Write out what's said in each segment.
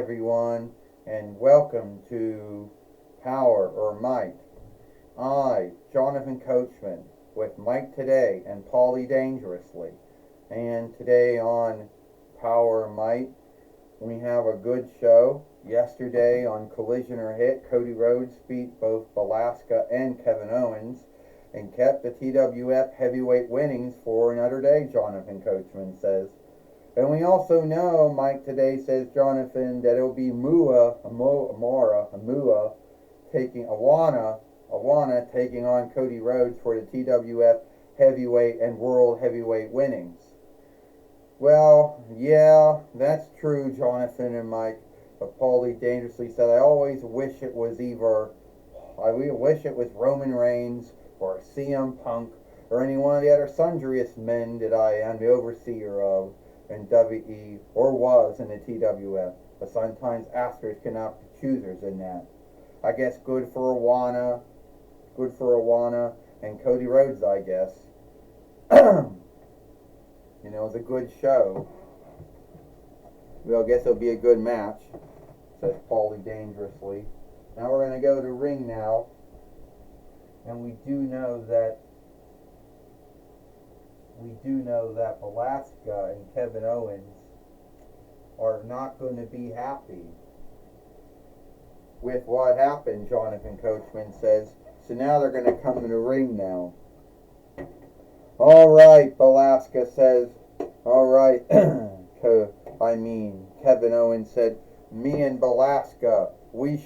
everyone, and welcome to Power or Might. I, Jonathan Coachman, with Mike today and Paulie Dangerously. And today on Power or Might, we have a good show. Yesterday on Collision or Hit, Cody Rhodes beat both Belasca and Kevin Owens and kept the TWF heavyweight winnings for another day, Jonathan Coachman says. And we also know, Mike today says, Jonathan, that it'll be Amua taking Awana taking on Cody Rhodes for the TWF heavyweight and world heavyweight winnings. Well, yeah, that's true, Jonathan and Mike. But Paulie Dangerously said, I wish it was Roman Reigns or CM Punk or any one of the other sundriest men that I am the overseer of in WWE or was in the TWF. But sometimes asterisks cannot be choosers in that. I guess good for Awana and Cody Rhodes, I guess. It was a good show. Well, I guess it'll be a good match, says Paulie Dangerously. Now we're going to go to ring now. And we do know that Belasca and Kevin Owens are not going to be happy with what happened, Jonathan Coachman says. So now they're going to come in the ring now. All right, Belasca says. All right, Kevin Owens said, me and Belasca, one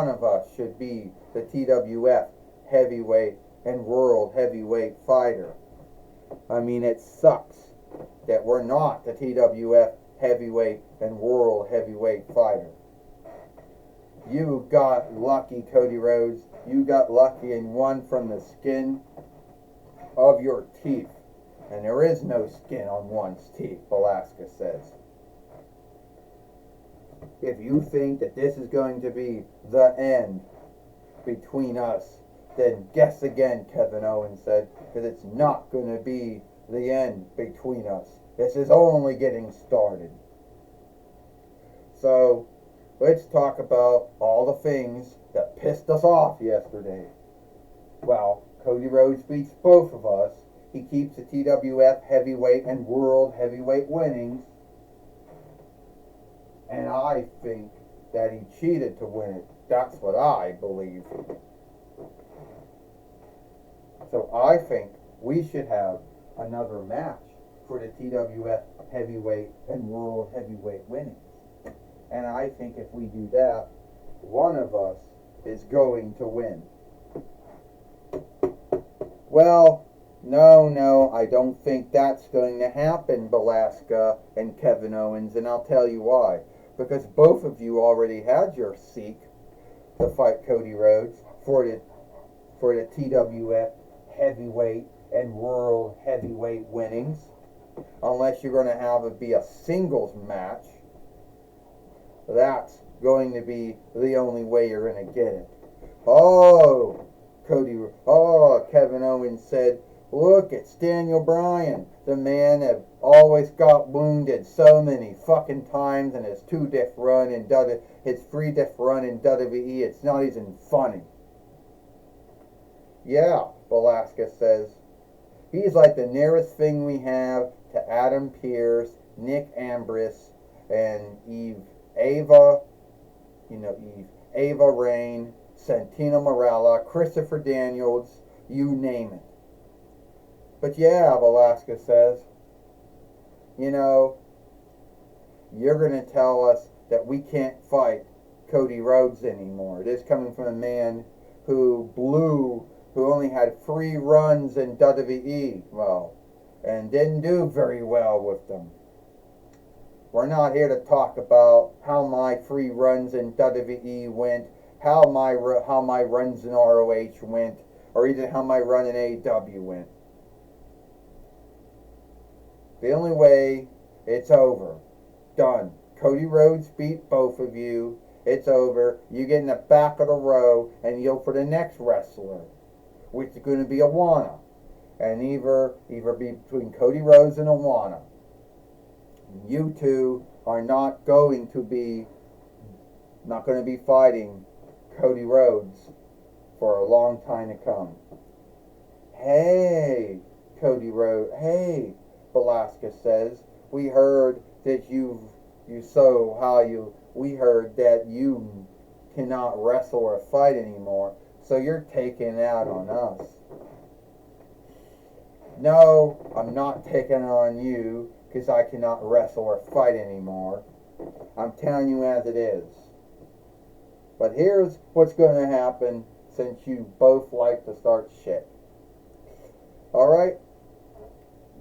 of us should be the TWF heavyweight and world heavyweight fighter. It sucks that we're not the TWF heavyweight and world heavyweight fighter. You got lucky, Cody Rhodes. You got lucky and won from the skin of your teeth. And there is no skin on one's teeth, Belasca says. If you think that this is going to be the end between us, then guess again, Kevin Owens said, because it's not going to be the end between us. This is only getting started. So, let's talk about all the things that pissed us off yesterday. Well, Cody Rhodes beats both of us. He keeps the TWF heavyweight and world heavyweight winnings. And I think that he cheated to win it. That's what I believe. So I think we should have another match for the TWF heavyweight and world heavyweight winnings. And I think if we do that, one of us is going to win. Well, no, I don't think that's going to happen, Belasca and Kevin Owens, and I'll tell you why. Because both of you already had your seek to fight Cody Rhodes for the TWF heavyweight and world heavyweight winnings. Unless you're going to have it be a singles match. That's going to be the only way you're going to get it. Kevin Owens said, look, it's Daniel Bryan, the man that always got wounded so many fucking times in his 2-diff run in his 3-diff run in WWE. It's not even funny. Yeah, Belasca says. He's like the nearest thing we have to Adam Pearce, Nick Ambris, and Ava Rain, Santino Marella, Christopher Daniels, you name it. But yeah, Belasca says, you're going to tell us that we can't fight Cody Rhodes anymore. This coming from a man who only had 3 runs in WWE, and didn't do very well with them. We're not here to talk about how my 3 runs in WWE went, how my runs in ROH went, or even how my run in AEW went. The only way, it's over. Done. Cody Rhodes beat both of you. It's over. You get in the back of the row and you'll for the next wrestler, which is going to be Awana. And either be between Cody Rhodes and Awana. You two are not going to be fighting Cody Rhodes for a long time to come. Hey, hey, Velasquez says, we heard that we heard that you cannot wrestle or fight anymore, so you're taking out on us. No, I'm not taking on you because I cannot wrestle or fight anymore. I'm telling you as it is. But here's what's going to happen since you both like to start shit. Alright?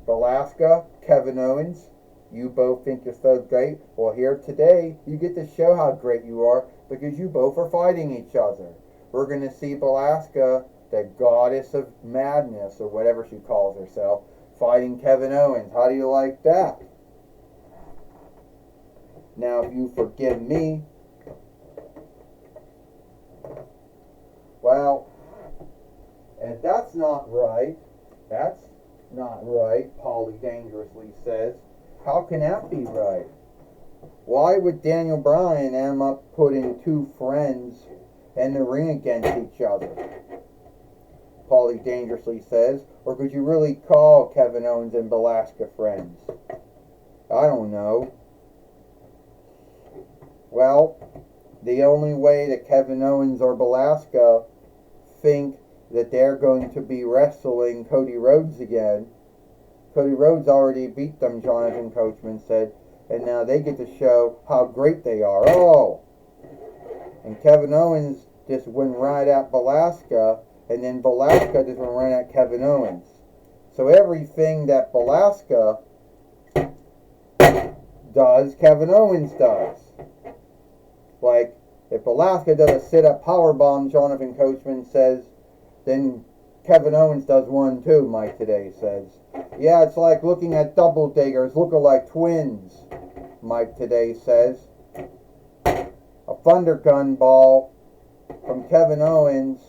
Velasquez, Kevin Owens, you both think you're so great. Well, here today, you get to show how great you are because you both are fighting each other. We're going to see Velasquez, the goddess of madness, or whatever she calls herself, fighting Kevin Owens. How do you like that? Now, if you forgive me, well, and that's not right, Polly dangerously says. How can that be right? Why would Daniel Bryan end up putting two friends in the ring against each other? Polly dangerously says. Or could you really call Kevin Owens and Velasquez friends? I don't know. Well, the only way that Kevin Owens or Velasquez think that they're going to be wrestling Cody Rhodes again. Cody Rhodes already beat them, Jonathan Coachman said, and now they get to show how great they are. Oh! And Kevin Owens just went right at Velasquez, and then Velasquez just went right at Kevin Owens. So everything that Velasquez does, Kevin Owens does. Like, if Velasquez does a sit-up powerbomb, Jonathan Coachman says, then Kevin Owens does one too, Mike Today says. Yeah, it's like looking at double diggers, look-alike twins, Mike Today says. A thunder gun ball from Kevin Owens,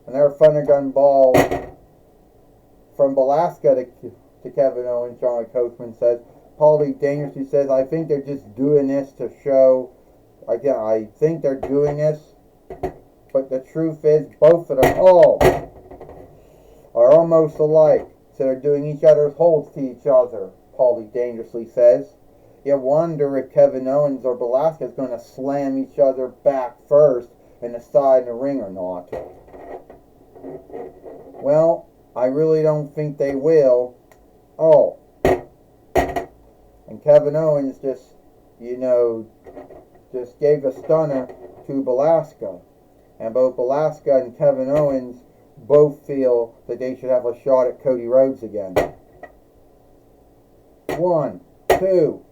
another thunder gun ball from Velasquez to Kevin Owens, Jonathan Coachman says. Paulie dangerously says, I think they're just doing this to show. Again, I think they're doing this, but the truth is both of them all are almost alike. So they're doing each other's holds to each other, Paulie dangerously says. You wonder if Kevin Owens or Velasquez is going to slam each other back first in the side of the ring or not. Well, I really don't think they will. Oh. And Kevin Owens just gave a stunner to Velasquez. And both Velasquez and Kevin Owens both feel that they should have a shot at Cody Rhodes again. 1, 2,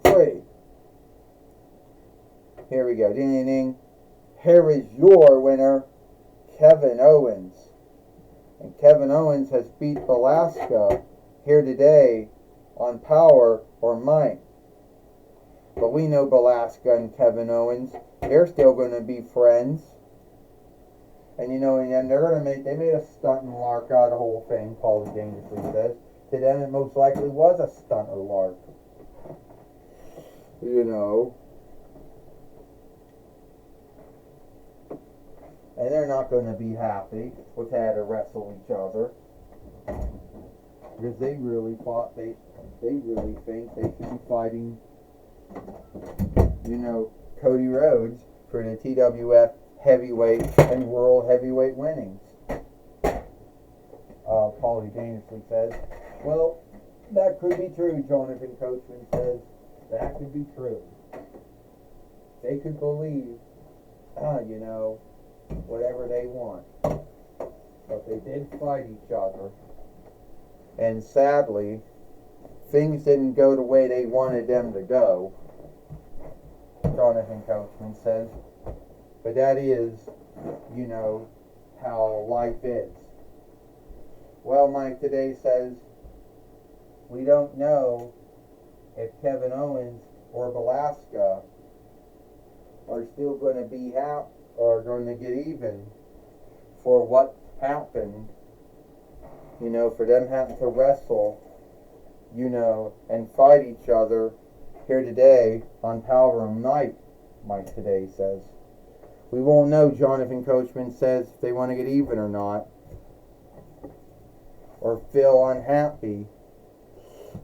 3. Here we go. Ding, ding, ding. Here is your winner, Kevin Owens. And Kevin Owens has beat Velasquez here today on Powerrr or Might. But we know Velasquez and Kevin Owens, they're still going to be friends. And and they're going to they made a stunt and lark out of the whole thing, Paulie dangerously says. To them it most likely was a stunt or lark. And they're not going to be happy with how to wrestle each other. Because they really really think they should be fighting Cody Rhodes for the TWF heavyweight and world heavyweight winnings. Paulie dangerously says, well, that could be true, Jonathan Coachman says. That could be true. They could believe, whatever they want. But they did fight each other. And sadly, things didn't go the way they wanted them to go, Jonathan Coachman says. But that is, how life is. Well, Mike Today says, we don't know if Kevin Owens or Velasquez are still going to be out or going to get even for what happened, for them having to wrestle and fight each other here today on Powerrr Night, Mike today says. We won't know, Jonathan Coachman says, if they want to get even or not, or feel unhappy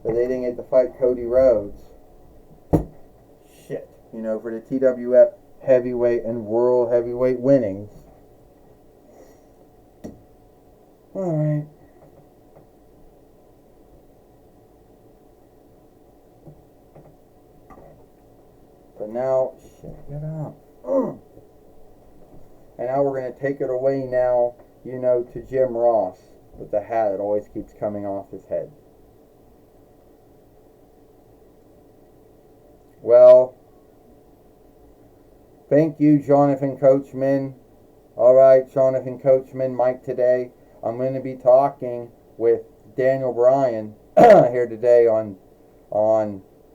that they didn't get to fight Cody Rhodes. Shit. For the TWF heavyweight and world heavyweight winnings. Alright. So now, shit, get up. And now we're going to take it away now, to Jim Ross with the hat that always keeps coming off his head. Well, thank you, Jonathan Coachman. Alright, Jonathan Coachman, Mike today. I'm going to be talking with Daniel Bryan here today on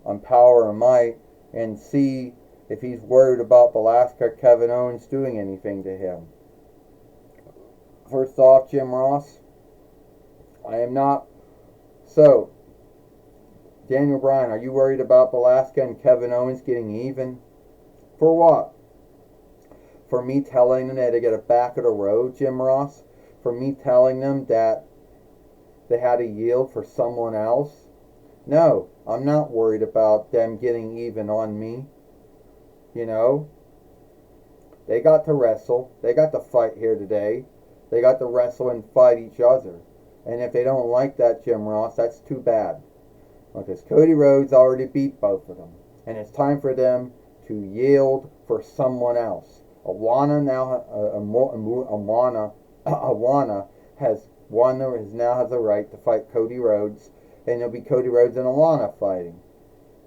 Powerrr Mike and see if he's worried about Velasquez Kevin Owens doing anything to him. First off, Jim Ross, I am not. So, Daniel Bryan, are you worried about Velasquez and Kevin Owens getting even? For what? For me telling them that they got a back of the road, Jim Ross? For me telling them that they had to yield for someone else? No, I'm not worried about them getting even on me. They got to wrestle. They got to fight here today. They got to wrestle and fight each other. And if they don't like that, Jim Ross, that's too bad. Because Cody Rhodes already beat both of them. And it's time for them to yield for someone else. Awana now, Awana now has the right to fight Cody Rhodes. And it'll be Cody Rhodes and Awana fighting.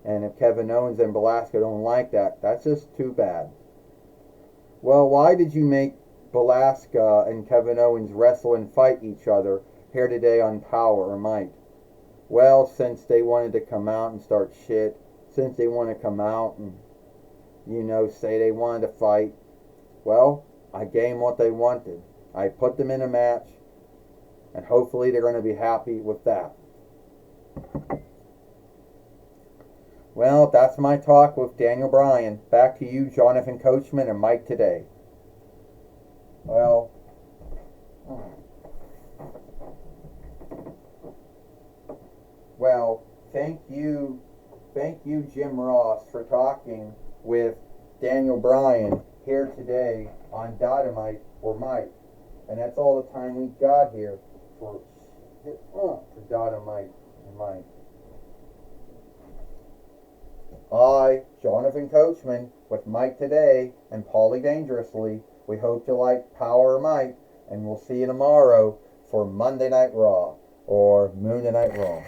And if Kevin Owens and Velasquez don't like that, that's just too bad. Well, why did you make Velasquez and Kevin Owens wrestle and fight each other here today on Powerrr Mike? Well, since they wanted to come out and start shit, since they want to come out and, say they wanted to fight, well, I gave them what they wanted. I put them in a match, and hopefully they're going to be happy with that. Well, that's my talk with Daniel Bryan. Back to you, Jonathan Coachman and Mike today. Well, thank you, Jim Ross, for talking with Daniel Bryan here today on Dynamite or Mike. And that's all the time we got here for Dynamite and Mike. I, Jonathan Coachman, with Mike today and Paulie Dangerously. We hope you like Powerrr Mike, and we'll see you tomorrow for Monday Night Raw or Monday Night Raw.